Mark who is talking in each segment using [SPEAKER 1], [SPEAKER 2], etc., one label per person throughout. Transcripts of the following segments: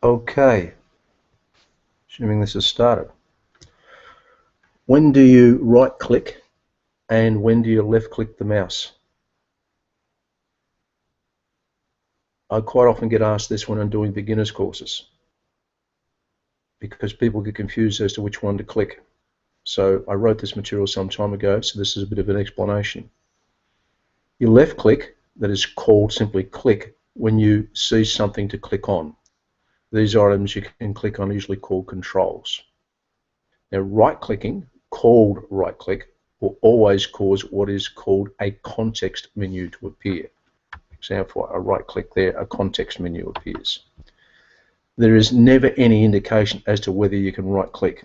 [SPEAKER 1] Okay, assuming this has started. When do you right click and when do you left click the mouse? I quite often get asked this when I'm doing beginners courses because people get confused as to which one to click. So I wrote this material some time ago, so this is a bit of an explanation. You left click, that is called simply click, when you see something to click on. These items you can click on are usually called controls. Now right clicking, called right click, will always cause what is called a context menu to appear. For example, I right click there, a context menu appears. There is never any indication as to whether you can right click.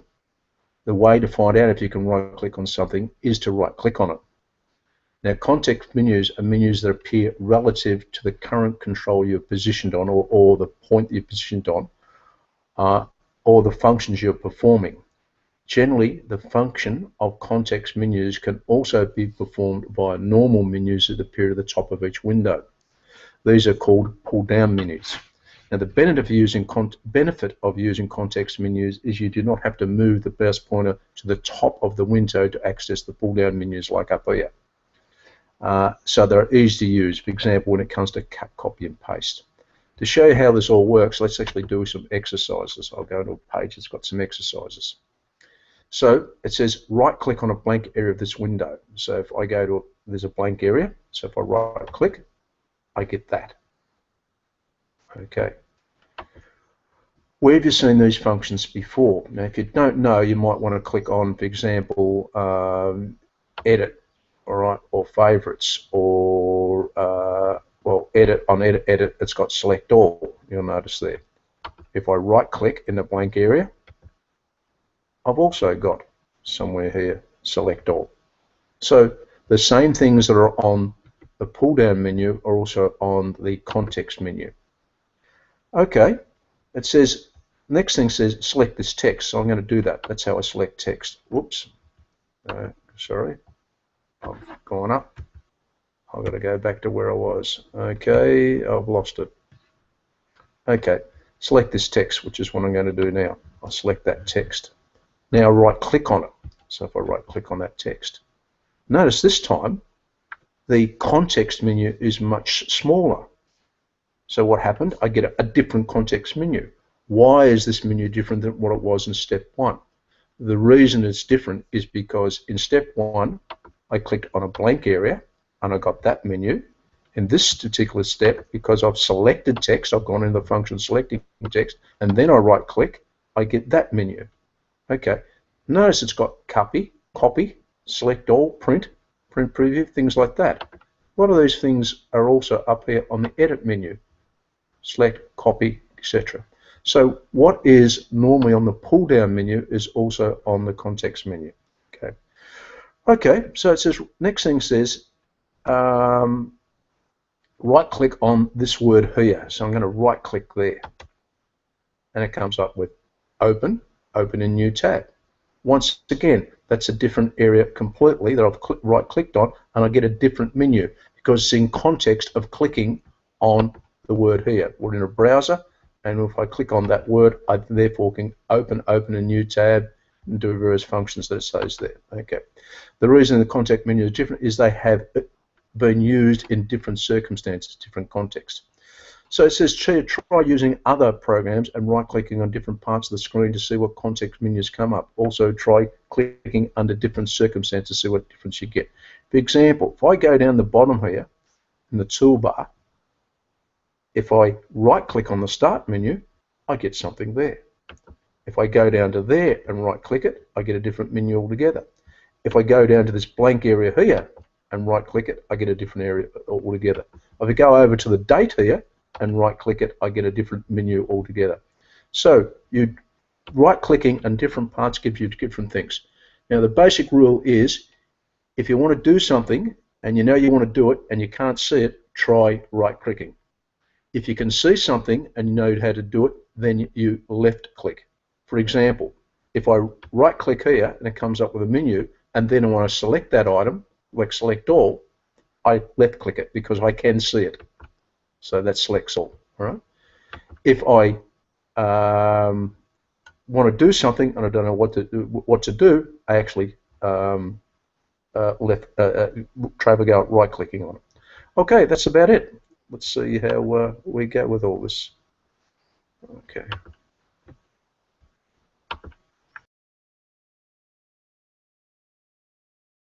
[SPEAKER 1] The way to find out if you can right click on something is to right click on it. Now context menus are menus that appear relative to the current control you're positioned on, or the point that you're positioned on, or the functions you're performing. Generally, the function of context menus can also be performed via normal menus that appear at the top of each window. These are called pull-down menus. Now, the benefit of using context menus is you do not have to move the mouse pointer to the top of the window to access the pull-down menus like up here. So they're easy to use, for example, when it comes to cut, copy, and paste. To show you how this all works, let's actually do some exercises. I'll go to a page that's got some exercises. So it says right-click on a blank area of this window. So if I go to, there's a blank area, so if I right-click, I get that. Okay. Where have you seen these functions before? Now, if you don't know, you might want to click on, for example, edit, all right, or favorites, or well, edit. On edit, it's got select all. You'll notice there. If I right-click in the blank area, I've also got somewhere here select all. So the same things that are on the pull-down menu are also on the context menu. Okay, it says, next thing says select this text, so I'm going to do that. That's how I select text. Whoops, sorry, I've gone up. I've got to go back to where I was. Okay, I've lost it. Okay, select this text, which is what I'm going to do now. I'll select that text. Now right-click on it. So if I right-click on that text, notice this time the context menu is much smaller. So what happened? I get a different context menu. Why is this menu different than what it was in step one? The reason it's different is because in step one, I clicked on a blank area and I got that menu. In this particular step, because I've selected text, I've gone into the function selecting text, and then I right-click, I get that menu. Okay, notice it's got copy, select all, print preview, things like that. A lot of these things are also up here on the edit menu. Select, copy, etc. So what is normally on the pull down menu is also on the context menu. Okay, so it says, next thing says right click on this word here. So I'm going to right click there and it comes up with open in new tab. Once again, that's a different area completely that I've right clicked on, and I get a different menu because it's in context of clicking on the word here. We're in a browser, and if I click on that word, I therefore can open a new tab and do various functions that it says there. Okay. The reason the context menu is different is they have been used in different circumstances, different contexts. So it says try using other programs and right-clicking on different parts of the screen to see what context menus come up. Also try clicking under different circumstances to see what difference you get. For example, if I go down the bottom here in the toolbar, if I right-click on the start menu, I get something there. If I go down to there and right-click it, I get a different menu altogether. If I go down to this blank area here and right-click it, I get a different area altogether. If I go over to the date here and right-click it, I get a different menu altogether. So you right-clicking on different parts gives you different things. Now the basic rule is, if you want to do something and you know you want to do it and you can't see it, try right-clicking. If you can see something and you know how to do it, then you left-click. For example, if I right-click here and it comes up with a menu, and then I want to select that item, like select all, I left-click it because I can see it. So that selects all. All right. If I want to do something and I don't know what to do, I actually try to out right clicking on it. Okay, that's about it. Let's see how we go with all this. Okay.